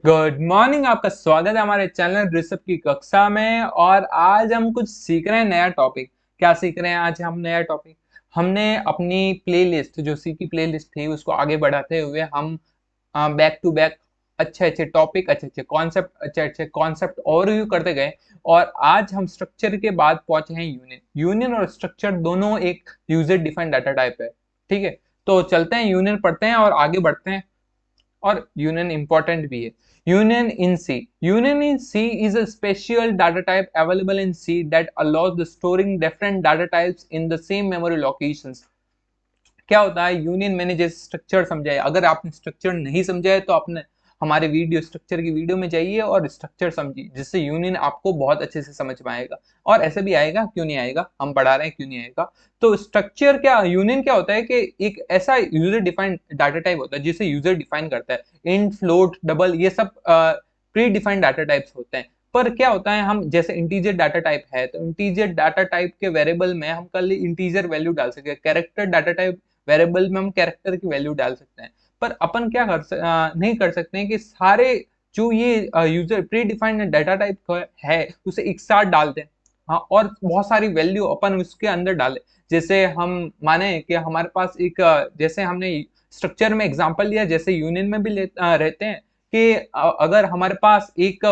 Good morning. आपका स्वागत है हमारे चैनल ऋषभ की कक्षा में। और आज हम कुछ सीख रहे हैं, नया टॉपिक। क्या सीख रहे हैं आज हम? नया टॉपिक। हमने अपनी प्लेलिस्ट, जो सी की प्लेलिस्ट थी, उसको आगे बढ़ाते हुए हम बैक टू बैक अच्छे अच्छे टॉपिक, अच्छे अच्छे कॉन्सेप्ट ओवरव्यू करते गए। और आज हम स्ट्रक्चर के बाद पहुंचे हैं यूनियन। यूनियन और स्ट्रक्चर दोनों एक यूजर डिफाइंड डाटा टाइप है। ठीक है, तो चलते हैं, यूनियन पढ़ते हैं और आगे बढ़ते हैं। और यूनियन इंपॉर्टेंट भी है। Union in C, union in C is a special data type available in C that allows the storing different data types in the same memory locations. क्या होता है यूनियन? मैंने जैसे स्ट्रक्चर समझाया, अगर आपने स्ट्रक्चर नहीं समझा है तो आपने हमारे वीडियो, स्ट्रक्चर की वीडियो में जाइए और स्ट्रक्चर समझिए, जिससे यूनियन आपको बहुत अच्छे से समझ में आएगा। और ऐसे भी आएगा, क्यों नहीं आएगा, हम पढ़ा रहे हैं, क्यों नहीं आएगा। तो स्ट्रक्चर क्या, यूनियन क्या होता है कि एक ऐसा यूजर डिफाइंड डाटा टाइप होता है जिसे यूजर डिफाइन करता है। इंट, फ्लोट, डबल, ये सब प्री डिफाइंड डाटा टाइप्स होते हैं। पर क्या होता है, हम जैसे इंटीजर डाटा टाइप है तो इंटीजर डाटा टाइप के वेरिएबल में हम कल इंटीजर वैल्यू डाल सकते हैं। कैरेक्टर डाटा टाइप वेरिएबल में हम कैरेक्टर की वैल्यू डाल सकते हैं। पर अपन क्या नहीं कर सकते हैं कि सारे जो ये user pre defined data type है उसे एक साथ डाल दें। हाँ, और बहुत सारी वैल्यू अपन उसके अंदर डालें। जैसे हम माने कि हमारे पास एक जैसे हमने स्ट्रक्चर में एग्जांपल लिया, जैसे यूनियन में भी रहते हैं कि अगर हमारे पास एक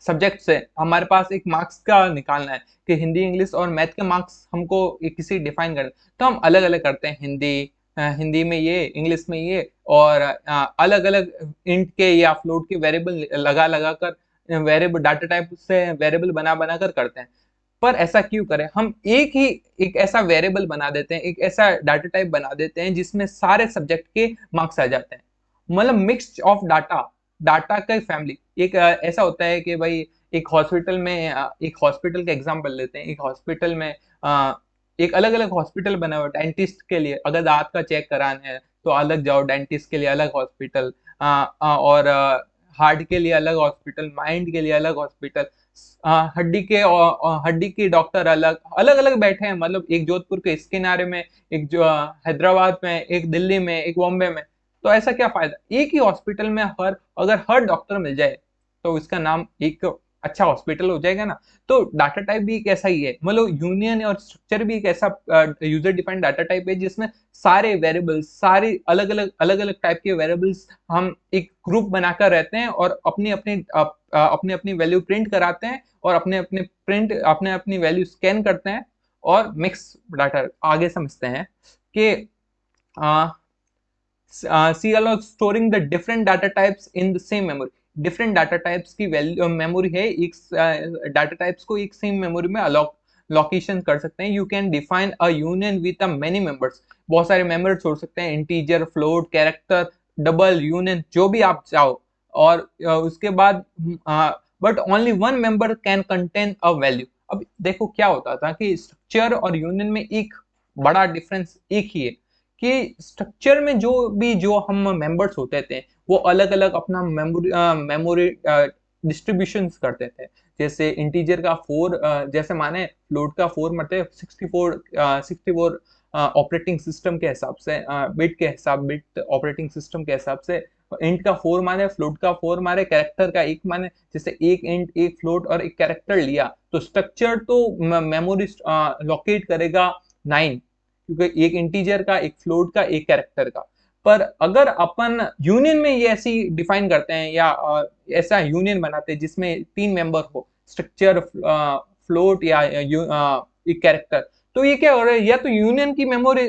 सब्जेक्ट से हमारे पास एक मार्क्स का निकालना है कि हिंदी, इंग्लिश और मैथ के मार्क्स हमको किसी डिफाइन करना, तो हम अलग अलग करते हैं। हिंदी में ये, इंग्लिश में ये, और अलग अलग इंट के या फ्लोट के वेरिएबल लगा लगा कर वेरिएबल डाटा टाइप से वेरिएबल बना बना कर करते हैं। पर ऐसा क्यों करें? हम एक ऐसा वेरिएबल बना देते हैं, एक ऐसा डाटा टाइप बना देते हैं जिसमें सारे सब्जेक्ट के मार्क्स आ जाते हैं। मतलब मिक्स ऑफ डाटा, डाटा का फैमिली। एक ऐसा होता है कि भाई एक हॉस्पिटल में एक हॉस्पिटल का एग्जांपल लेते हैं। एक हॉस्पिटल में एक अलग अलग हॉस्पिटल बना हुआ है। डेंटिस्ट के लिए अगर दांत का चेक कराना है तो अलग जाओ, डेंटिस्ट के लिए अलग हॉस्पिटल, और हार्ट के लिए अलग हॉस्पिटल, माइंड के लिए अलग हॉस्पिटल, हड्डी के डॉक्टर अलग अलग अलग बैठे हैं। मतलब एक जोधपुर के इस किनारे में, एक जो हैदराबाद में, एक दिल्ली में, एक बॉम्बे में। तो ऐसा क्या फायदा, एक ही हॉस्पिटल में अगर हर डॉक्टर मिल जाए तो इसका नाम एक अच्छा हॉस्पिटल हो जाएगा ना। तो डाटा टाइप भी एक ऐसा ही है। मतलब यूनियन और स्ट्रक्चर भी एक ऐसा यूजर डिफाइंड डाटा टाइप है जिसमें सारे वेरिएबल्स, सारे अलग अलग टाइप के वेरिएबल्स हम एक ग्रुप बनाकर रहते हैं और अपनी अपनी वैल्यू प्रिंट कराते हैं और अपने अपनी वैल्यू स्कैन करते हैं और मिक्स डाटा आगे समझते हैं कि सी allows storing the different data types in the same memory। Different data types की वैल्यू मेमोरी है, एक डाटा टाइप्स को एक सेम मेमोरी में लोकेशन कर सकते हैं। You can define a union with a many members. बहुत सारे मेंबर्स छोड़ सकते हैं, integer, float, character, double, union, जो भी आप चाहो। और उसके बाद but only one member can contain a value. अब देखो क्या होता था कि स्ट्रक्चर और यूनियन में एक बड़ा डिफरेंस एक ही है कि स्ट्रक्चर में जो हम मेंबर्स होते थे वो अलग अलग अपना मेमोरी डिस्ट्रीब्यूशन करते थे। जैसे इंटीजर का 4, जैसे माने फ्लोट का 4 मतलब 64 ऑपरेटिंग सिस्टम के हिसाब से, बिट ऑपरेटिंग सिस्टम के हिसाब से इंट का 4 माने, फ्लोट का 4 माने, कैरेक्टर का 1 माने। जैसे एक इंट, एक फ्लोट और एक कैरेक्टर लिया तो स्ट्रक्चर तो मेमोरी लोकेट करेगा 9, क्योंकि एक इंटीजर का, एक फ्लोट का, एक कैरेक्टर का। पर अगर अपन यूनियन में ये ऐसी डिफाइन करते हैं या ऐसा यूनियन बनाते हैं जिसमें 3 मेंबर हो, स्ट्रक्चर, फ्लोट या एक कैरेक्टर, तो ये क्या हो रहा है, या तो यूनियन की मेमोरी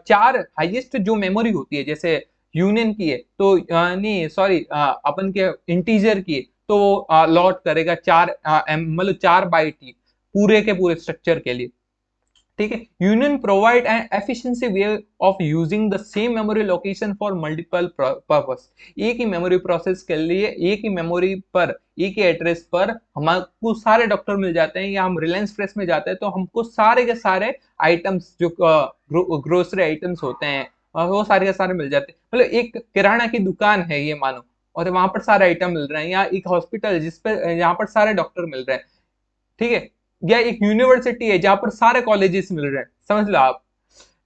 4 हाईएस्ट जो मेमोरी होती है जैसे यूनियन की है तो नहीं सॉरी, अपन के इंटीजर की है तो लॉट करेगा 4, मतलब 4 बाइट ही पूरे के पूरे स्ट्रक्चर के लिए। ठीक है, union provide an efficiency way of using the same memory location for multiple purpose. एक ही मेमोरी प्रोसेस के लिए एक ही मेमोरी पर, एक ही एड्रेस पर हमको सारे डॉक्टर मिल जाते हैं, या हम रिलायंस फ्रेश में जाते हैं तो हमको सारे के सारे आइटम्स जो ग्रोसरी आइटम्स होते हैं वो सारे के सारे मिल जाते हैं। मतलब एक किराना की दुकान है ये मानो, और वहां पर सारे आइटम मिल रहे हैं, या एक हॉस्पिटल जिसपे यहाँ पर सारे डॉक्टर मिल रहे हैं। ठीक है, या एक यूनिवर्सिटी है जहां पर सारे कॉलेजेस मिल रहे हैं, समझ लो आप।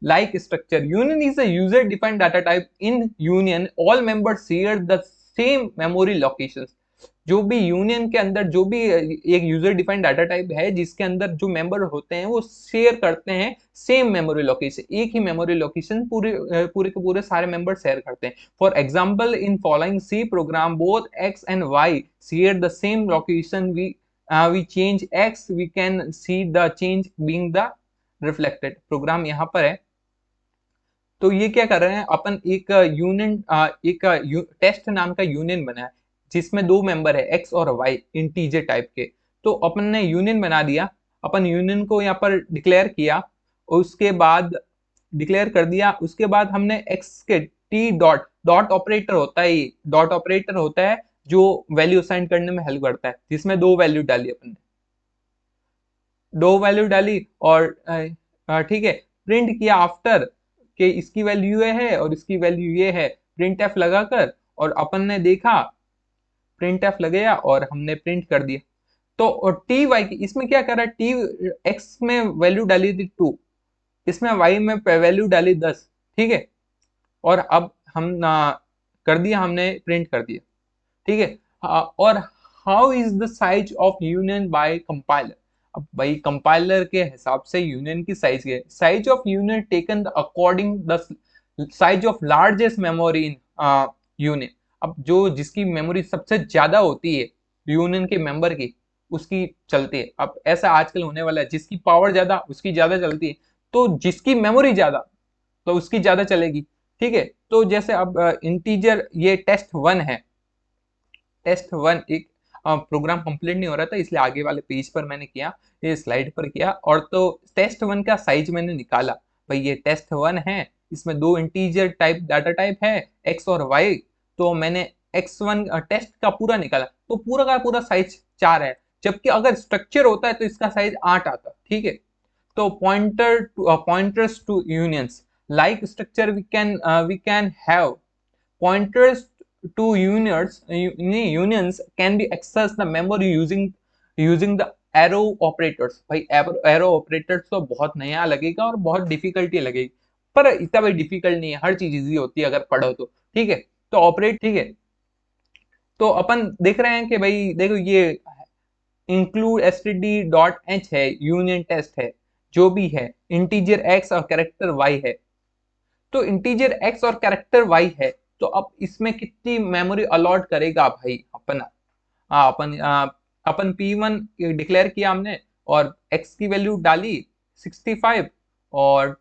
Like structure, union is a user defined data type. In union all members share the same memory locations. जो भी यूनियन के अंदर जो भी एक यूजर डिफाइंड डाटा टाइप है जिसके अंदर जो मेंबर होते हैं वो शेयर करते हैं सेम मेमोरी लोकेशन, एक ही मेमोरी लोकेशन पूरे पूरे के पूरे सारे मेंबर शेयर करते हैं। For example in following C program both x and y share the same location, we change x we can see the change being the reflected। Program यहाँ पर है, तो ये क्या कर रहे हैं अपन, एक यूनियन एक टेस्ट नाम का यूनियन बना है जिसमें दो मेंबर है एक्स और वाई इंटीजर टाइप के। तो अपन ने यूनियन बना दिया, अपन यूनियन को यहाँ पर डिक्लेयर किया और उसके बाद डिक्लेयर कर दिया, उसके बाद हमने एक्स के टी डॉट डॉट ऑपरेटर होता है, डॉट ऑपरेटर होता है जो वैल्यू असाइन करने में हेल्प करता है, जिसमें दो वैल्यू डाली अपन ने, दो वैल्यू डाली और ठीक है प्रिंट किया आफ्टर कि इसकी वैल्यू ये है और इसकी वैल्यू ये है, प्रिंट एफ लगाकर, और अपन ने देखा प्रिंट एफ लगाया और हमने प्रिंट कर दिया। तो टी वाई की इसमें क्या करा, टी एक्स में वैल्यू डाली थी 2, इसमें वाई में वैल्यू डाली 10, ठीक है, और अब हम कर दिया, हमने प्रिंट कर दिया, ठीक है। और how is the size of union by compiler, अब भाई कंपाइलर के हिसाब से यूनियन की साइज है, size of union taken according the size of largest memory in union. अब जो जिसकी मेमोरी सबसे ज्यादा होती है यूनियन के मेंबर की उसकी चलती है। अब ऐसा आजकल होने वाला है, जिसकी पावर ज्यादा उसकी ज्यादा चलती है, तो जिसकी मेमोरी ज्यादा तो उसकी ज्यादा चलेगी, ठीक है। तो जैसे अब इंटीजर ये टेस्ट 1 है, टेस्ट 1 एक प्रोग्राम कंप्लीट नहीं हो रहा था इसलिए आगे वाले पेज पर मैंने किया, ये स्लाइड पर किया, और तो टेस्ट 1 का साइज मैंने निकाला, भाई ये टेस्ट 1 है, इसमें दो इंटीजर टाइप डाटा टाइप है x और y, तो मैंने x1 टेस्ट का पूरा निकाला, तो पूरा का पूरा साइज 4 है, जबकि अगर स्ट्रक्चर होता है तो इसका साइज 8 आता, ठीक है। तो pointers to unions like structure we can have pointers to unions can be accessed the memory using the arrow operators। भाई arrow operators तो बहुत नया लगेगा और बहुत डिफिकल्टी लगेगी, पर इतना भाई डिफिकल्ट नहीं है, हर चीज इजी होती है अगर पढ़ो तो, ठीक है। तो ऑपरेट, ठीक है, तो अपन देख रहे हैं कि भाई देखो ये इंक्लूड std.h है, यूनियन टेस्ट है, जो भी है इंटीजर x और कैरेक्टर y है, तो इंटीजर x और कैरेक्टर y है, तो अब इसमें कितनी मेमोरी अलॉट करेगा भाई अपन, अपन P1 डिक्लेयर किया हमने और x की वैल्यू डाली 65 और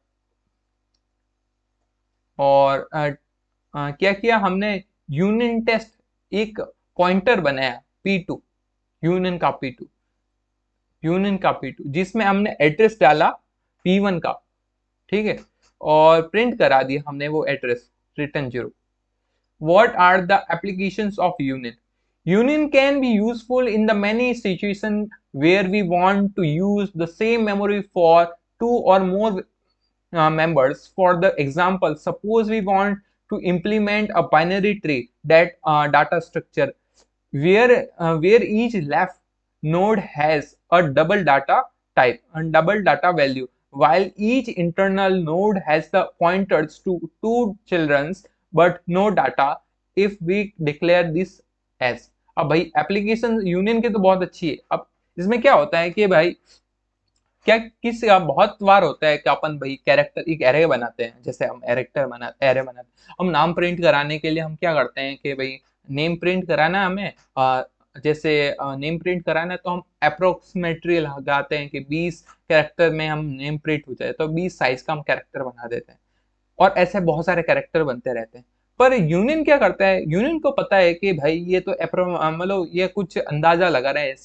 क्या किया हमने, यूनियन टेस्ट एक पॉइंटर बनाया P2, यूनियन का P2, यूनियन का P2 जिसमें हमने एड्रेस डाला P1 का, ठीक है, और प्रिंट करा दिया हमने वो address return 0। What are the applications of union? Union can be useful in the many situations where we want to use the same memory for two or more members. For the example, suppose we want to implement a binary tree that data structure where each left node has a double data type and double data value, while each internal node has the pointers to two children's but no data if we declare this as। अब भाई application union की तो बहुत अच्छी है। अब इसमें क्या होता है कि भाई क्या किस बहुत बार होता है कि अपन भाई कैरेक्टर एक एरे बनाते हैं, जैसे हम एरे बनाते हैं, हम नाम प्रिंट कराने के लिए हम क्या करते हैं कि भाई नेम प्रिंट कराना है हमें, जैसे नेम प्रिंट कराना है तो हम अप्रोक्सीमेटरी लगाते हैं कि 20 कैरेक्टर में हम नेम प्रिंट हो जाए, तो 20 साइज का हम कैरेक्टर बना देते हैं, और ऐसे बहुत सारे कैरेक्टर बनते रहते हैं। पर यूनियन क्या करता है, यूनियन को पता है कि भाई ये तो मतलब ये कुछ अंदाजा लगा रहे हैं,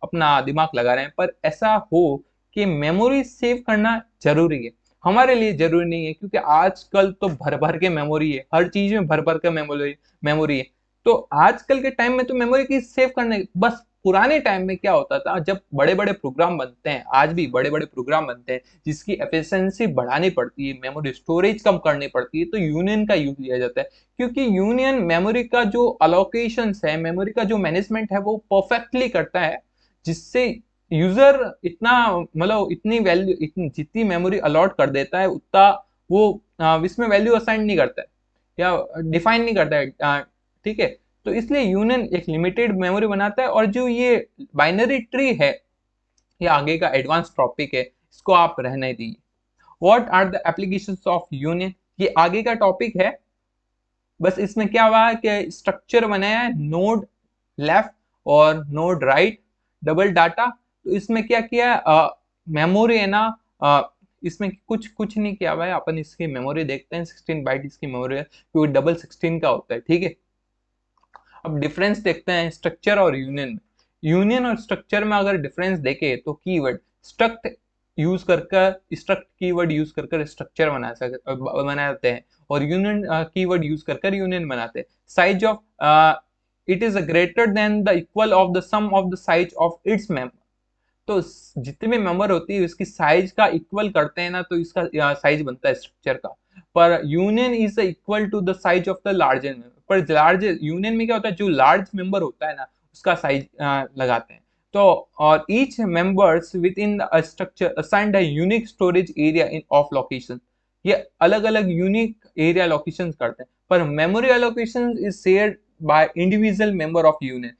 अपना दिमाग लगा रहे हैं, पर ऐसा हो कि मेमोरी सेव करना जरूरी है, हमारे लिए जरूरी नहीं है, क्योंकि आजकल तो भर भर के मेमोरी है, हर चीज में भर भर के मेमोरी है। तो आजकल के टाइम में तो मेमोरी की सेव करने, बस पुराने टाइम में क्या होता था जब बड़े बड़े प्रोग्राम बनते हैं, आज भी बड़े बड़े प्रोग्राम बनते हैं जिसकी एफिशिएंसी बढ़ानी पड़ती है, मेमोरी स्टोरेज कम करनी पड़ती है, तो यूनियन का यूज लिया जाता है, क्योंकि यूनियन मेमोरी का जो अलोकेशन है, मेमोरी का जो मैनेजमेंट है वो परफेक्टली करता है, जिससे यूजर इतना मतलब इतनी वैल्यू इतनी जितनी मेमोरी अलॉट कर देता है उतना वो इसमें वैल्यू असाइन नहीं करता है या डिफाइन नहीं करता है, ठीक है। तो इसलिए यूनियन एक लिमिटेड मेमोरी बनाता है। और जो ये बाइनरी ट्री है, ये आगे का एडवांस टॉपिक है, इसको आप रहने दीजिए। What are the applications of union, ये आगे का टॉपिक है। बस इसमें क्या हुआ है कि स्ट्रक्चर बनाया है नोड लेफ्ट और नोड राइट डबल डाटा। तो इसमें क्या किया है, मेमोरी है ना, इसमें कुछ कुछ नहीं किया हुआ है। अपन इसकी मेमोरी देखते हैं, 16 बाइट इसकी मेमोरी है, क्योंकि डबल 16 का होता है, ठीक है। अब डिफरेंस देखते हैं स्ट्रक्चर और यूनियन में। यूनियन और स्ट्रक्चर में अगर डिफरेंस देखे तो कीवर्ड स्ट्रक्ट यूज कर स्ट्रक्ट कीवर्ड यूज कर स्ट्रक्चर बनाते हैं, और यूनियन कीवर्ड यूज कर यूनियन बनाते हैं। Size of it is greater than the equal of the sum of the size of its member. तो जितने भी मेंबर होती है उसकी साइज का इक्वल करते हैं ना, तो इसका साइज बनता है स्ट्रक्चर का। पर union is equal to the size of the larger member. पर लार्ज यूनियन में क्या होता है, जो लार्ज मेंबर होता है ना उसका साइज लगाते हैं। तो और each members with in the structure assigned a unique storage area in of location. ये अलग अलग यूनिक एरिया लोकेशन करते हैं। पर memory allocation is shared by individual member of union.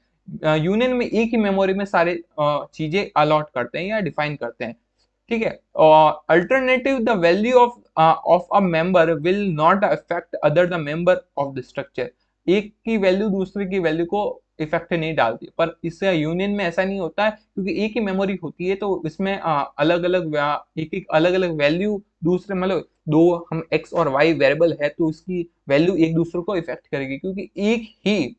Union में एक ही मेमोरी में सारे चीजें अलॉट करते हैं या डिफाइन करते हैं, ठीक है। Alternative the value of a member will not affect other the member of the structure. एक की वैल्यू दूसरे की वैल्यू को इफेक्ट नहीं डालती। पर इससे यूनियन में ऐसा नहीं होता है, क्योंकि एक ही मेमोरी होती है, तो इसमें अलग अलग एक एक अलग अलग वैल्यू दूसरे, मतलब दो हम एक्स और वाई वेरिएबल है, तो उसकी वैल्यू एक दूसरे को इफेक्ट करेगी, क्योंकि एक ही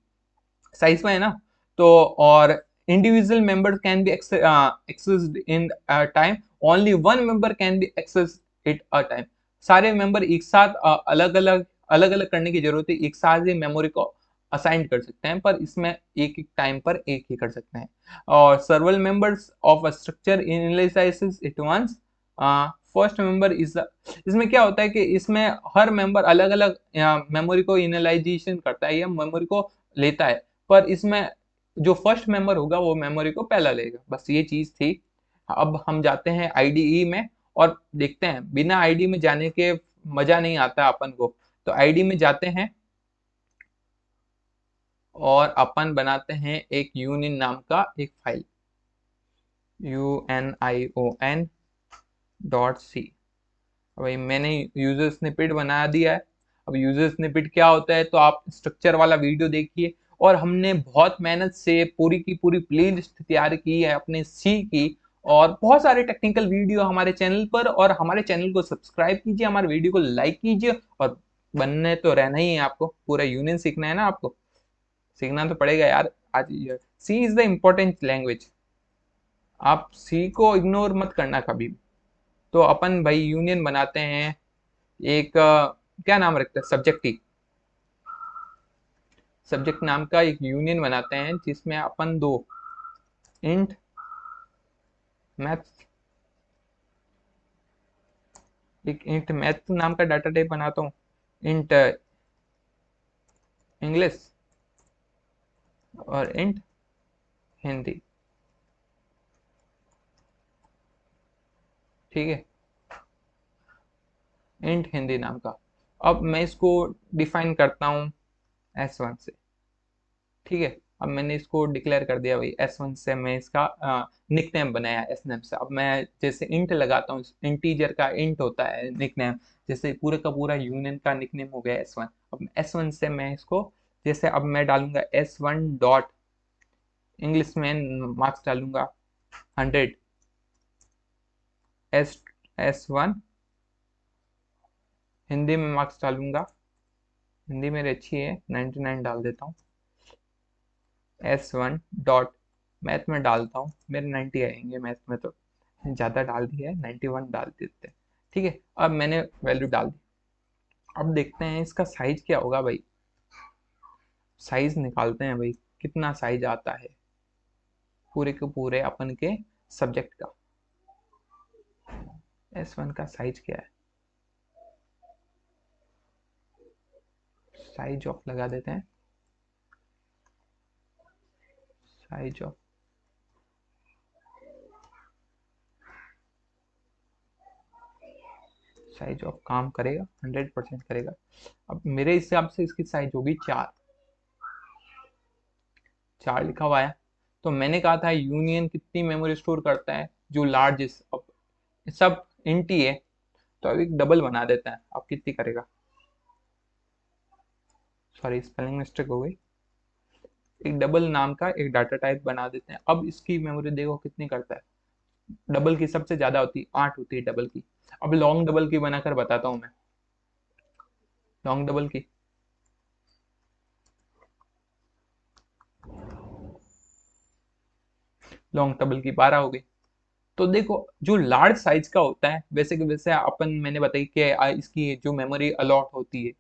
साइज में है ना। तो और individual member can be accessed in time, only one member can be access it a time. सारे मेंबर एक साथ अलग अलग करने की जरूरत है, एक साथ ही मेमोरी को असाइन कर सकते हैं, पर इसमें एक एक टाइम पर एक ही कर सकते हैं। और several members of a structure initializes it once. First member is, इसमें क्या होता है कि इसमें हर मेंबर अलग अलग मेमोरी को इनिशियलाइजेशन करता है या मेमोरी को लेता है। पर इसमें जो फर्स्ट मेंबर होगा वो मेमोरी को पहला लेगा, बस ये चीज थी। अब हम जाते हैं आईडीई में और देखते हैं। बिना आईडी में जाने के मजा नहीं आता अपन को, तो आईडी में जाते हैं और अपन बनाते हैं एक यूनियन नाम का एक फाइल, union.c। भाई मैंने यूजर स्निपेट बना दिया है। अब यूजर स्निपेट क्या होता है, तो आप स्ट्रक्चर वाला वीडियो देखिए। और हमने बहुत मेहनत से पूरी की पूरी प्लेलिस्ट तैयार की है अपने सी की, और बहुत सारे टेक्निकल वीडियो हमारे चैनल पर। और हमारे चैनल को सब्सक्राइब कीजिए, हमारे वीडियो को लाइक कीजिए। और बनने तो रहना ही है आपको, पूरा यूनियन सीखना है ना आपको, सीखना तो पड़ेगा यार। आज सी इज द इम्पोर्टेंट लैंग्वेज, आप सी को इग्नोर मत करना कभी भी। तो अपन भाई यूनियन बनाते हैं एक क्या नाम रखते हैं, सब्जेक्ट नाम का एक यूनियन बनाते हैं, जिसमें अपन दो इंट मैथ, एक इंट मैथ नाम का डाटा टाइप बनाता हूँ, इंट इंग्लिश और इंट हिंदी, ठीक है, इंट हिंदी नाम का। अब मैं इसको डिफाइन करता हूँ S1 से, ठीक है। अब मैंने इसको डिक्लेयर कर दिया भाई S1 से, मैं इसका निकनेम बनाया S नेम से। अब मैं जैसे इंट लगाता हूँ, इंटीजर का इंट होता है निकनेम, जैसे पूरे का पूरा यूनियन का निकनेम हो गया S1। अब S1 से मैं इसको, जैसे अब मैं डालूंगा S1 डॉट इंग्लिश में मार्क्स डालूंगा 100, S1 हिंदी में मार्क्स डालूंगा, हिंदी मेरी अच्छी है 99 डाल देता हूँ। S1 डॉट मैथ में डालता हूँ, मेरे 90 आएंगे मैथ में, तो ज़्यादा डाल दिया है, 91 डाल देते हैं, ठीक है। अब मैंने वैल्यू डाल दी। अब देखते हैं इसका साइज क्या होगा भाई, साइज निकालते हैं भाई, कितना साइज आता है पूरे के पूरे अपन के सब्जेक्ट का। S1 का साइज क्या है, साइज ऑफ लगा देते हैं, साइज ऑफ, साइज ऑफ काम करेगा, 100% करेगा। अब मेरे हिसाब से इसकी साइज होगी 4, 4 लिखा हुआ है। तो मैंने कहा था यूनियन कितनी मेमोरी स्टोर करता है, जो लार्जेस्ट, अब सब इंट ही है, तो अब एक डबल बना देता है। अब कितनी करेगा, सॉरी स्पेलिंग मिस्टेक हो गई। एक डबल नाम का एक डाटा टाइप बना देते हैं। अब इसकी मेमोरी देखो कितनी करता है। डबल की सबसे ज्यादा होती है, 8 होती है डबल की। अब लॉन्ग डबल की बनाकर बताता हूँ मैं। लॉन्ग डबल की, लॉन्ग डबल की 12 हो गई। तो देखो जो लार्ज साइज का होता है, वैसे कि वैसे अपन मैंने बताई कि इसकी जो मेमोरी अलॉट होती है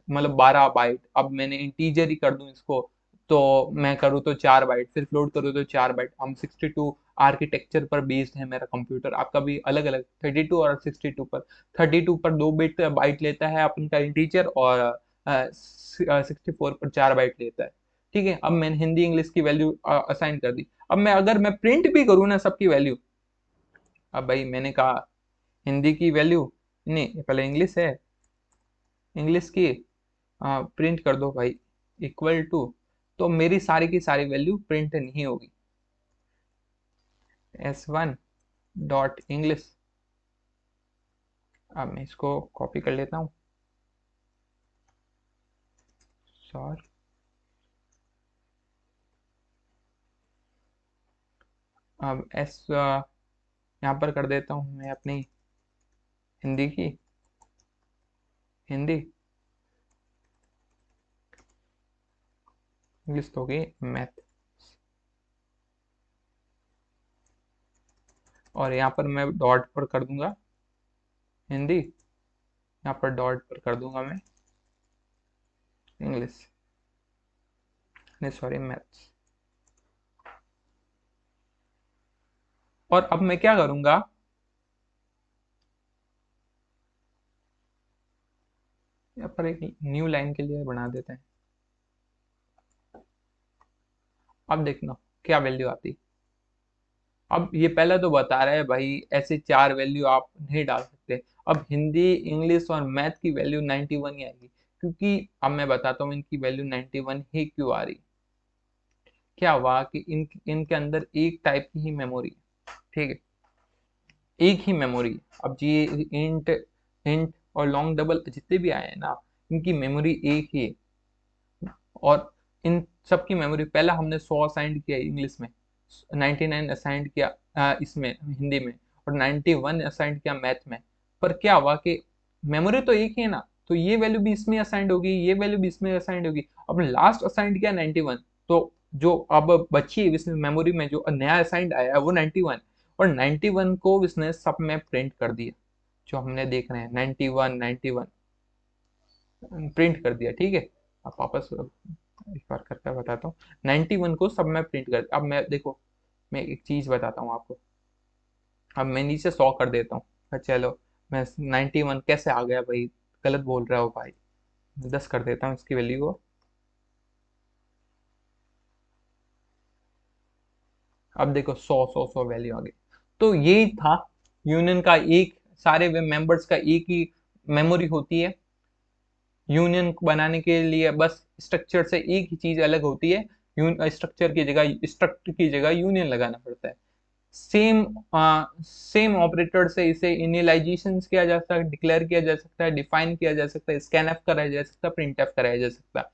मतलब 12 बाइट। अब मैंने इंटीजर ही कर दूं इसको, तो मैं करूँ तो 4 बाइट, फिर फ्लोट करूँ तो 4 बाइट। हम 62 आर्किटेक्चर पर बेस्ड है मेरा कंप्यूटर, आपका भी अलग अलग 32 और 62 पर। 32 पर 2 बिट बाइट लेता है अपन का इंटीजर, और 64 पर 4 बाइट लेता है। ठीक है, अब मैंने हिंदी इंग्लिश की वैल्यू असाइन कर दी। अब मैं अगर मैं प्रिंट भी करूँ ना सबकी वैल्यू, अब भाई मैंने कहा हिंदी की वैल्यू, नहीं ये पहले इंग्लिश है, इंग्लिश की प्रिंट कर दो भाई, इक्वल टू, तो मेरी सारी की सारी वैल्यू प्रिंट नहीं होगी। S1 डॉट इंग्लिश, अब मैं इसको कॉपी कर लेता हूँ। सॉरी, अब एस यहाँ पर कर देता हूँ मैं अपनी हिंदी की, हिंदी, इंग्लिश तो हो गई मैथ, और यहाँ पर मैं डॉट पर कर दूंगा हिंदी, यहाँ पर डॉट पर कर दूंगा मैं इंग्लिश, नहीं सॉरी मैथ्स। और अब मैं क्या करूंगा, यहाँ पर एक न्यू लाइन के लिए बना देते हैं। अब देखना क्या वैल्यू आती। अब ये पहले तो बता रहा है भाई ऐसे 4 वैल्यू आप नहीं डाल सकते। अब हिंदी इंग्लिश और मैथ की वैल्यू 91 ही आएगी, क्योंकि अब मैं बताता हूँ इनकी वैल्यू 91 ही क्यों आ रही। क्या हुआ कि इनके अंदर एक टाइप की ही मेमोरी है, ठीक है, एक ही मेमोरी है। अब ये इंट, इंट और लॉन्ग डबल जितने भी आए हैं ना, इनकी मेमोरी एक ही है। और इन सब की मेमोरी पहला हमने 100 असाइंड किया इंग्लिश में, 99 असाइंड किया इसमें हिंदी में, और 91 असाइंड किया मैथ में। पर क्या हुआ कि मेमोरी तो एक ही है ना, तो ये वैल्यू भी इसमें असाइंड होगी, ये वैल्यू भी इसमें असाइंड होगी। अब लास्ट असाइंड किया 91, तो जो अब बची है इसमें मेमोरी में जो नया असाइंड आया है वो 91, और 91 को इसने सब में प्रिंट कर दिया। जो हमने देख रहे हैं 91 91 प्रिंट कर दिया, ठीक है। अब वापस एक बार करके बताता हूँ। 91 को सब में प्रिंट कर, अब मैं देखो मैं एक चीज बताता हूँ आपको। अब मैं नीचे 100 कर देता हूँ, चलो मैं 91 कैसे आ गया भाई, गलत बोल रहा हो भाई। 10 कर देता हूँ इसकी वैल्यू को। अब देखो 100 वैल्यू आ गई। तो यही था यूनियन का, एक सारे मेंबर्स का एक ही मेमोरी होती है। यूनियन बनाने के लिए बस स्ट्रक्चर से एक ही चीज अलग होती है, स्ट्रक्चर की जगह स्ट्रक्ट की जगह यूनियन लगाना पड़ता है। सेम सेम ऑपरेटर से इसे इनियलाइजेशन किया जा सकता है, डिक्लेयर किया जा सकता है, डिफाइन किया जा सकता है, स्कैन एफ कराया जा सकता है, प्रिंट एफ कराया जा सकता है,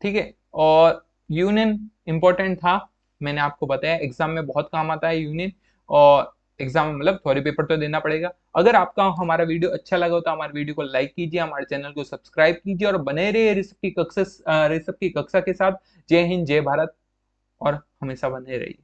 ठीक है। और यूनियन इंपॉर्टेंट था, मैंने आपको बताया एग्जाम में बहुत काम आता है यूनियन। और एग्जाम में मतलब थ्योरी पेपर तो देना पड़ेगा। अगर आपका हमारा वीडियो अच्छा लगा हो तो हमारे वीडियो को लाइक कीजिए, हमारे चैनल को सब्सक्राइब कीजिए, और बने रहिए ऋषभ की कक्षा के साथ। जय हिंद जय भारत, और हमेशा बने रहिए।